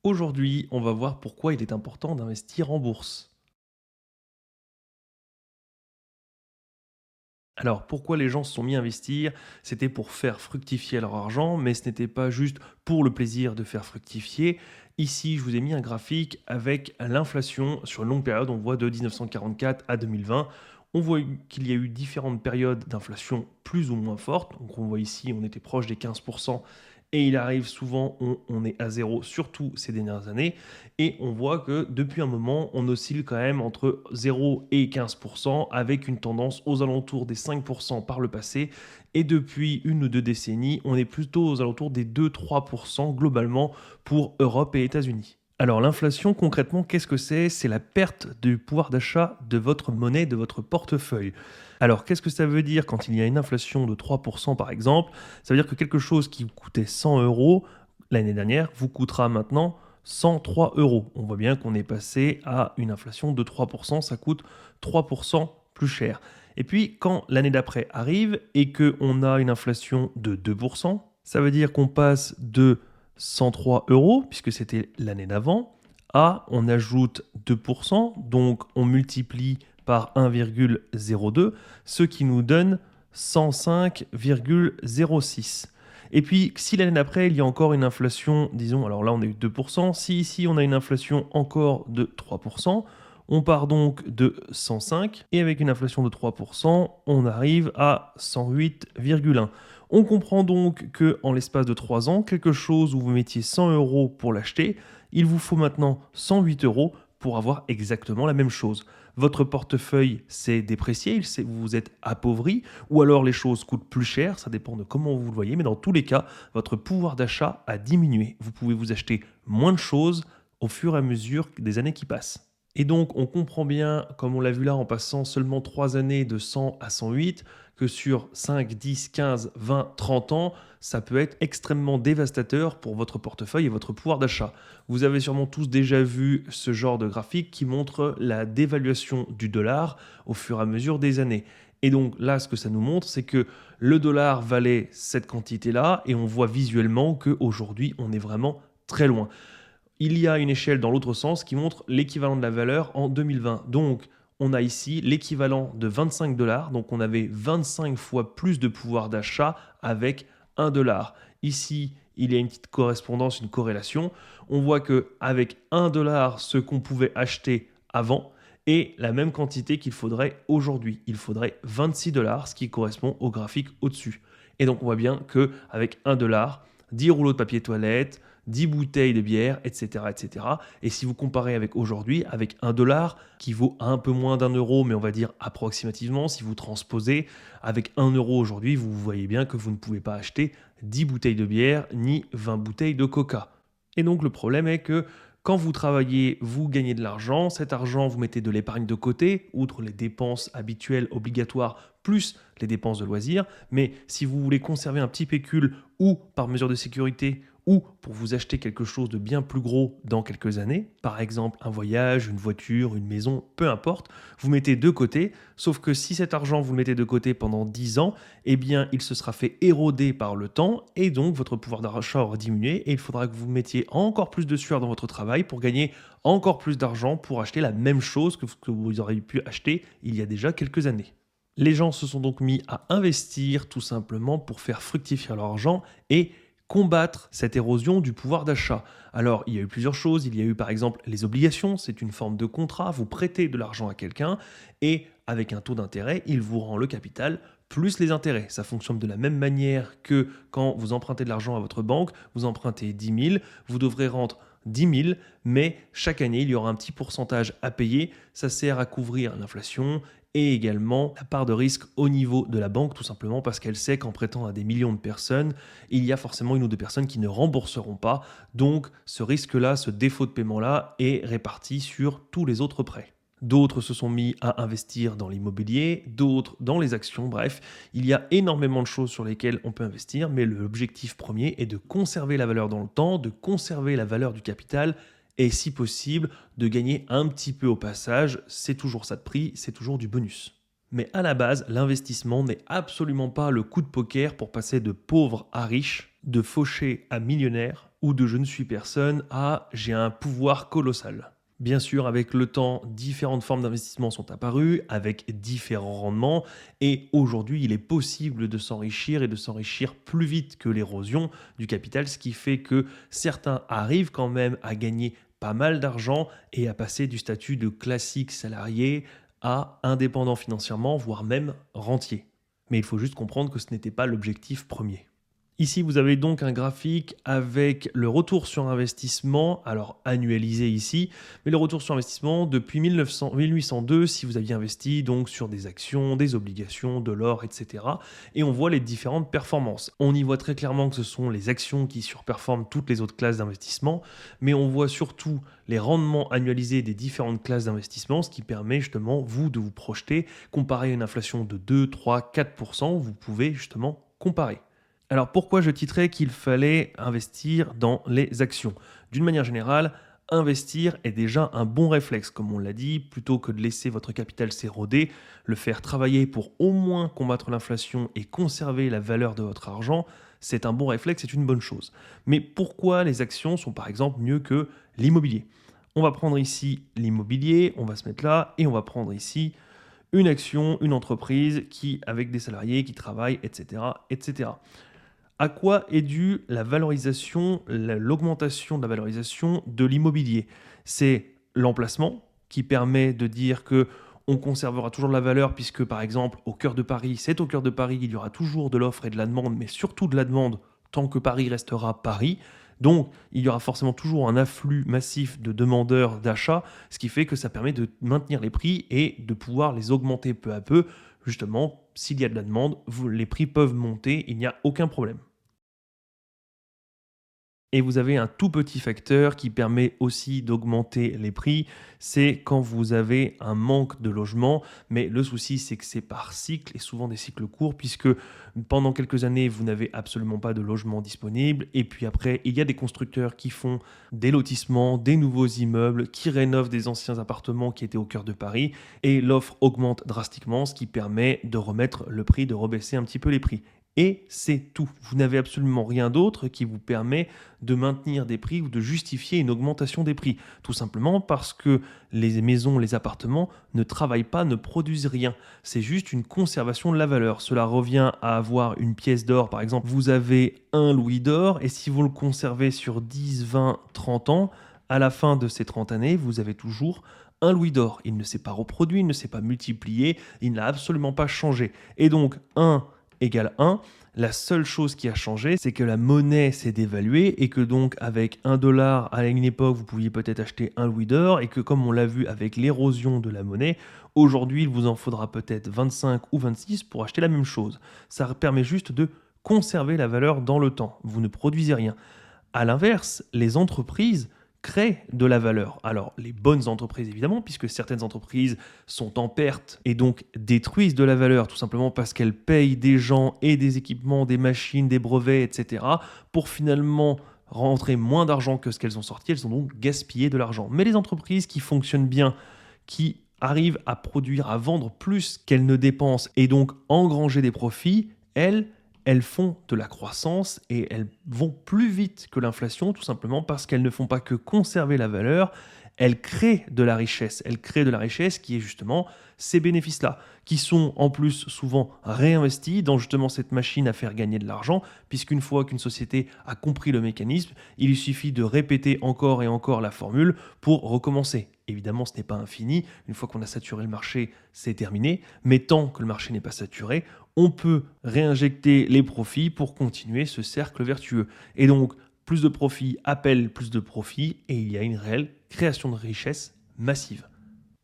Aujourd'hui, on va voir pourquoi il est important d'investir en bourse. Alors, pourquoi les gens se sont mis à investir? C'était pour faire fructifier leur argent, mais ce n'était pas juste pour le plaisir de faire fructifier. Ici, je vous ai mis un graphique avec l'inflation sur une longue période. On voit de 1944 à 2020. On voit qu'il y a eu différentes périodes d'inflation plus ou moins fortes. Donc, on voit ici, on était proche des 15%. Et il arrive souvent, on est à zéro, surtout ces dernières années. Et on voit que depuis un moment, on oscille quand même entre 0 et 15%, avec une tendance aux alentours des 5% par le passé. Et depuis une ou deux décennies, on est plutôt aux alentours des 2-3% globalement pour Europe et États-Unis. Alors l'inflation, concrètement, qu'est-ce que c'est? C'est la perte du pouvoir d'achat de votre monnaie, de votre portefeuille. Alors qu'est-ce que ça veut dire quand il y a une inflation de 3% par exemple? Ça veut dire que quelque chose qui vous coûtait 100 euros l'année dernière vous coûtera maintenant 103 euros. On voit bien qu'on est passé à une inflation de 3%, ça coûte 3% plus cher. Et puis quand l'année d'après arrive et qu'on a une inflation de 2%, ça veut dire qu'on passe de 103 euros, puisque c'était l'année d'avant, à on ajoute 2%, donc on multiplie par 1,02, ce qui nous donne 105,06. Et puis, si l'année d'après, il y a encore une inflation, disons, alors là on a eu 2%, si ici on a une inflation encore de 3%, on part donc de 105, et avec une inflation de 3%, on arrive à 108,1. On comprend donc que en l'espace de 3 ans, quelque chose où vous mettiez 100 euros pour l'acheter, il vous faut maintenant 108 euros pour avoir exactement la même chose. Votre portefeuille s'est déprécié, vous vous êtes appauvri, ou alors les choses coûtent plus cher, ça dépend de comment vous le voyez, mais dans tous les cas, votre pouvoir d'achat a diminué. Vous pouvez vous acheter moins de choses au fur et à mesure des années qui passent. Et donc, on comprend bien, comme on l'a vu là en passant seulement 3 années de 100 à 108, que sur 5, 10, 15, 20, 30 ans, ça peut être extrêmement dévastateur pour votre portefeuille et votre pouvoir d'achat. Vous avez sûrement tous déjà vu ce genre de graphique qui montre la dévaluation du dollar au fur et à mesure des années. Et donc là, ce que ça nous montre, c'est que le dollar valait cette quantité-là et on voit visuellement qu'aujourd'hui, on est vraiment très loin. Il y a une échelle dans l'autre sens qui montre l'équivalent de la valeur en 2020. Donc, on a ici l'équivalent de 25 dollars. Donc, on avait 25 fois plus de pouvoir d'achat avec 1 dollar. Ici, il y a une petite correspondance, une corrélation. On voit qu'avec 1 dollar, ce qu'on pouvait acheter avant est la même quantité qu'il faudrait aujourd'hui. Il faudrait 26 dollars, ce qui correspond au graphique au-dessus. Et donc, on voit bien qu'avec 1 dollar, 10 rouleaux de papier toilette, 10 bouteilles de bière, etc., etc. Et si vous comparez avec aujourd'hui, avec 1 dollar qui vaut un peu moins d'un euro, mais on va dire approximativement, si vous transposez, avec 1 euro aujourd'hui, vous voyez bien que vous ne pouvez pas acheter 10 bouteilles de bière ni 20 bouteilles de coca. Et donc le problème est que quand vous travaillez, vous gagnez de l'argent. Cet argent, vous mettez de l'épargne de côté, outre les dépenses habituelles obligatoires, plus les dépenses de loisirs. Mais si vous voulez conserver un petit pécule ou par mesure de sécurité ou pour vous acheter quelque chose de bien plus gros dans quelques années, par exemple un voyage, une voiture, une maison, peu importe, vous mettez de côté, sauf que si cet argent vous le mettez de côté pendant 10 ans, eh bien il se sera fait éroder par le temps et donc votre pouvoir d'achat aura diminué et il faudra que vous mettiez encore plus de sueur dans votre travail pour gagner encore plus d'argent pour acheter la même chose que ce que vous auriez pu acheter il y a déjà quelques années. Les gens se sont donc mis à investir tout simplement pour faire fructifier leur argent et combattre cette érosion du pouvoir d'achat. Alors, il y a eu plusieurs choses. Il y a eu par exemple les obligations, c'est une forme de contrat. Vous prêtez de l'argent à quelqu'un et avec un taux d'intérêt, il vous rend le capital plus les intérêts. Ça fonctionne de la même manière que quand vous empruntez de l'argent à votre banque, vous empruntez 10 000, vous devrez rendre 10 000, mais chaque année, il y aura un petit pourcentage à payer. Ça sert à couvrir l'inflation et également la part de risque au niveau de la banque, tout simplement parce qu'elle sait qu'en prêtant à des millions de personnes, il y a forcément une ou deux personnes qui ne rembourseront pas. Donc ce risque-là, ce défaut de paiement-là est réparti sur tous les autres prêts. D'autres se sont mis à investir dans l'immobilier, d'autres dans les actions. Bref, il y a énormément de choses sur lesquelles on peut investir, mais l'objectif premier est de conserver la valeur dans le temps, de conserver la valeur du capital et si possible de gagner un petit peu au passage. C'est toujours ça de prix, c'est toujours du bonus. Mais à la base, l'investissement n'est absolument pas le coup de poker pour passer de pauvre à riche, de fauché à millionnaire ou de je ne suis personne à j'ai un pouvoir colossal. Bien sûr, avec le temps, différentes formes d'investissement sont apparues, avec différents rendements, et aujourd'hui, il est possible de s'enrichir et de s'enrichir plus vite que l'érosion du capital, ce qui fait que certains arrivent quand même à gagner pas mal d'argent et à passer du statut de classique salarié à indépendant financièrement, voire même rentier. Mais il faut juste comprendre que ce n'était pas l'objectif premier. Ici, vous avez donc un graphique avec le retour sur investissement, alors annualisé ici, mais le retour sur investissement depuis 1802, si vous aviez investi donc sur des actions, des obligations, de l'or, etc. Et on voit les différentes performances. On y voit très clairement que ce sont les actions qui surperforment toutes les autres classes d'investissement, mais on voit surtout les rendements annualisés des différentes classes d'investissement, ce qui permet justement, vous, de vous projeter, comparé à une inflation de 2, 3, 4%, vous pouvez justement comparer. Alors pourquoi je titrais qu'il fallait investir dans les actions? D'une manière générale, investir est déjà un bon réflexe, comme on l'a dit, plutôt que de laisser votre capital s'éroder, le faire travailler pour au moins combattre l'inflation et conserver la valeur de votre argent, c'est un bon réflexe, c'est une bonne chose. Mais pourquoi les actions sont par exemple mieux que l'immobilier? On va prendre ici l'immobilier, on va se mettre là, et on va prendre ici une action, une entreprise qui, avec des salariés qui travaillent, etc., etc. À quoi est due la valorisation, l'augmentation de la valorisation de l'immobilier? C'est l'emplacement qui permet de dire que on conservera toujours de la valeur puisque, par exemple, au cœur de Paris, c'est au cœur de Paris, il y aura toujours de l'offre et de la demande, mais surtout de la demande tant que Paris restera Paris. Donc, il y aura forcément toujours un afflux massif de demandeurs d'achat, ce qui fait que ça permet de maintenir les prix et de pouvoir les augmenter peu à peu. Justement, s'il y a de la demande, les prix peuvent monter, il n'y a aucun problème. Et vous avez un tout petit facteur qui permet aussi d'augmenter les prix, c'est quand vous avez un manque de logement. Mais le souci, c'est que c'est par cycle et souvent des cycles courts, puisque pendant quelques années, vous n'avez absolument pas de logement disponible. Et puis après, il y a des constructeurs qui font des lotissements, des nouveaux immeubles, qui rénovent des anciens appartements qui étaient au cœur de Paris. Et l'offre augmente drastiquement, ce qui permet de remettre le prix, de rebaisser un petit peu les prix. Et c'est tout. Vous n'avez absolument rien d'autre qui vous permet de maintenir des prix ou de justifier une augmentation des prix. Tout simplement parce que les maisons, les appartements ne travaillent pas, ne produisent rien. C'est juste une conservation de la valeur. Cela revient à avoir une pièce d'or, par exemple. Vous avez un louis d'or et si vous le conservez sur 10, 20, 30 ans, à la fin de ces 30 années, vous avez toujours un louis d'or. Il ne s'est pas reproduit, il ne s'est pas multiplié, il n'a absolument pas changé. Et donc, un égale 1. La seule chose qui a changé, c'est que la monnaie s'est dévaluée et que donc avec 1 dollar à une époque, vous pouviez peut-être acheter un louis d'or et que comme on l'a vu avec l'érosion de la monnaie, aujourd'hui, il vous en faudra peut-être 25 ou 26 pour acheter la même chose. Ça permet juste de conserver la valeur dans le temps. Vous ne produisez rien. À l'inverse, les entreprises créent de la valeur. Alors, les bonnes entreprises, évidemment, puisque certaines entreprises sont en perte et donc détruisent de la valeur, tout simplement parce qu'elles payent des gens et des équipements, des machines, des brevets, etc., pour finalement rentrer moins d'argent que ce qu'elles ont sorti. Elles ont donc gaspillé de l'argent. Mais les entreprises qui fonctionnent bien, qui arrivent à produire, à vendre plus qu'elles ne dépensent et donc engranger des profits, elles font de la croissance et elles vont plus vite que l'inflation, tout simplement parce qu'elles ne font pas que conserver la valeur, elles créent de la richesse. Elles créent de la richesse qui est justement ces bénéfices-là, qui sont en plus souvent réinvestis dans justement cette machine à faire gagner de l'argent, puisqu'une fois qu'une société a compris le mécanisme, il lui suffit de répéter encore et encore la formule pour recommencer. Évidemment, ce n'est pas infini. Une fois qu'on a saturé le marché, c'est terminé. Mais tant que le marché n'est pas saturé, on peut réinjecter les profits pour continuer ce cercle vertueux. Et donc, plus de profits appellent plus de profits et il y a une réelle création de richesse massive.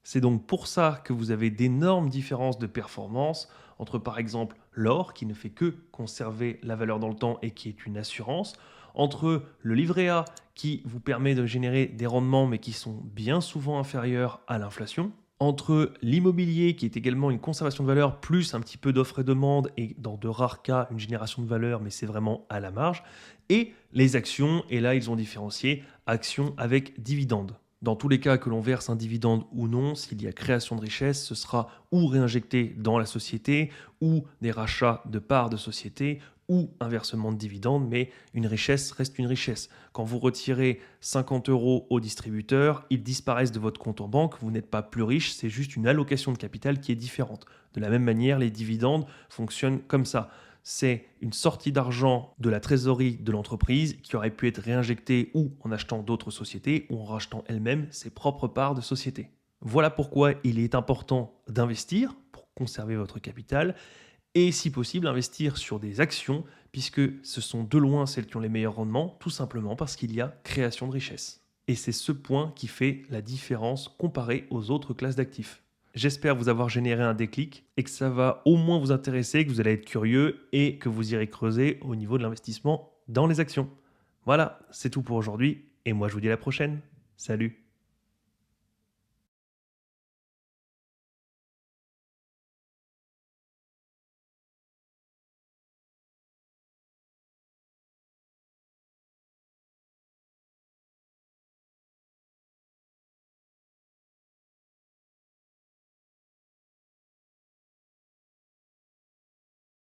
C'est donc pour ça que vous avez d'énormes différences de performance entre par exemple l'or qui ne fait que conserver la valeur dans le temps et qui est une assurance, entre le livret A qui vous permet de générer des rendements mais qui sont bien souvent inférieurs à l'inflation, entre l'immobilier qui est également une conservation de valeur plus un petit peu d'offre et demande et dans de rares cas une génération de valeur mais c'est vraiment à la marge, et les actions, et là ils ont différencié actions avec dividendes. Dans tous les cas que l'on verse un dividende ou non, s'il y a création de richesse, ce sera ou réinjecté dans la société, ou des rachats de parts de société, ou un versement de dividendes, mais une richesse reste une richesse. Quand vous retirez 50 euros au distributeur, ils disparaissent de votre compte en banque, vous n'êtes pas plus riche, c'est juste une allocation de capital qui est différente. De la même manière, les dividendes fonctionnent comme ça. C'est une sortie d'argent de la trésorerie de l'entreprise qui aurait pu être réinjectée ou en achetant d'autres sociétés ou en rachetant elle-même ses propres parts de société. Voilà pourquoi il est important d'investir pour conserver votre capital et si possible investir sur des actions puisque ce sont de loin celles qui ont les meilleurs rendements, tout simplement parce qu'il y a création de richesse. Et c'est ce point qui fait la différence comparé aux autres classes d'actifs. J'espère vous avoir généré un déclic et que ça va au moins vous intéresser, que vous allez être curieux et que vous irez creuser au niveau de l'investissement dans les actions. Voilà, c'est tout pour aujourd'hui et moi je vous dis à la prochaine. Salut!